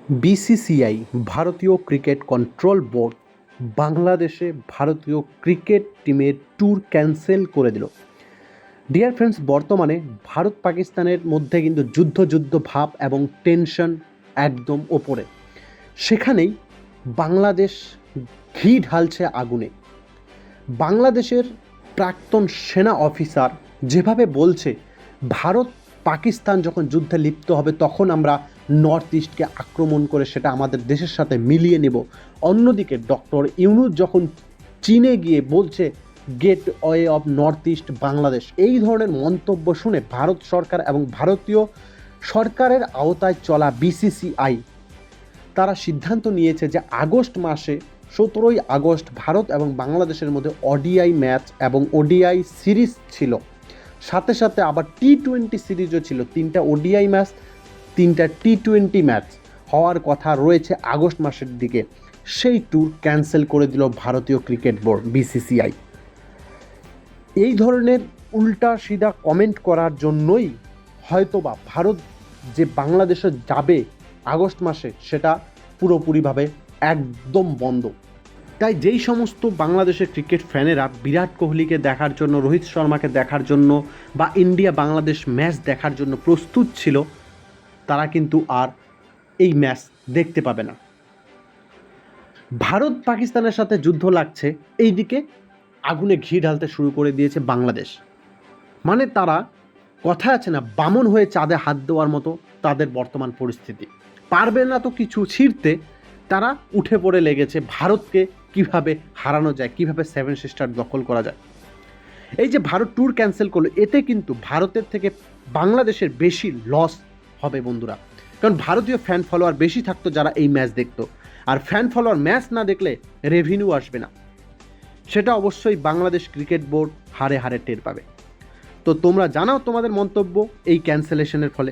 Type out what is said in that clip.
BCCI ভারতীয় cricket control board বাংলাদেশে ভারতীয় ক্রিকেট টিমের ট্যুর ক্যান্সেল করে দিল। ডিয়ার ফ্রেন্ডস, বর্তমানে ভারত পাকিস্তানের মধ্যে কিন্তু যুদ্ধ ভাব এবং টেনশন একদম ওপরে। সেখানেই বাংলাদেশ ঘি ঢালছে আগুনে। বাংলাদেশের প্রাক্তন সেনা অফিসার যেভাবে বলছে, ভারত পাকিস্তান যখন যুদ্ধে লিপ্ত হবে তখন আমরা নর্থ ইস্টকে আক্রমণ করে সেটা আমাদের দেশের সাথে মিলিয়ে নেব। অন্যদিকে ডক্টর ইউনূস যখন চীনে গিয়ে বলছে gateway of north east Bangladesh, এই ধরনের মন্তব্য শুনে ভারত সরকার এবং ভারতীয় সরকারের আওতায় চলা বিসিসিআই তারা সিদ্ধান্ত নিয়েছে যে আগস্ট মাসে 17ই আগস্ট ভারত এবং বাংলাদেশের মধ্যে ওডিআই ম্যাচ এবং ওডিআই সিরিজ ছিল, সাথে সাথে আবার টি-20 সিরিজও ছিল। 3টা ওডিআই ম্যাচ, 3টা টি-20 ম্যাচ হওয়ার কথা রয়েছে আগস্ট মাসের দিকে। সেই ট্যুর ক্যান্সেল করে দিল ভারতীয় ক্রিকেট বোর্ড বিসিসিআই। এই ধরনের উল্টা সিধা কমেন্ট করার জন্যই হয়তোবা ভারত যে বাংলাদেশে যাবে আগস্ট মাসে সেটা পুরোপুরিভাবে একদম বন্ধ। তাই যেই সমস্ত বাংলাদেশের ক্রিকেট ফ্যানেরা বিরাট কোহলিকে দেখার জন্য, রোহিত শর্মাকে দেখার জন্য বা ইন্ডিয়া বাংলাদেশ ম্যাচ দেখার জন্য প্রস্তুত ছিল, তারা কিন্তু আর এই ম্যাচ দেখতে পাবে না। ভারত পাকিস্তানের সাথে যুদ্ধ লাগছে, এইদিকে আগুনে ঘি ঢালতে শুরু করে দিয়েছে বাংলাদেশ। মানে তারা, কথা আছে না, বামন হয়ে চাঁদে হাত দেওয়ার মতো তাদের বর্তমান পরিস্থিতি। পারবে না তো কিছু ছিঁড়তে, তারা উঠে পড়ে লেগেছে ভারতকে কিভাবে হারানো যায়, কিভাবে 7 সিস্টার দখল করা যায়। এই যে ভারত ট্যুর ক্যান্সেল করলো, এতে কিন্তু ভারতের থেকে বাংলাদেশের বেশি লস হবে বন্ধুরা। কারণ ভারতীয় ফ্যান ফলোয়ার বেশি থাকতো যারা এই ম্যাচ দেখতো, আর ফ্যান ফলোয়ার ম্যাচ না দেখলে রেভিনিউ আসবে না, সেটা অবশ্যই বাংলাদেশ ক্রিকেট বোর্ড হারে হারে টের পাবে। তো তোমরা জানাও তোমাদের মন্তব্য এই ক্যান্সেলেশনের ফলে।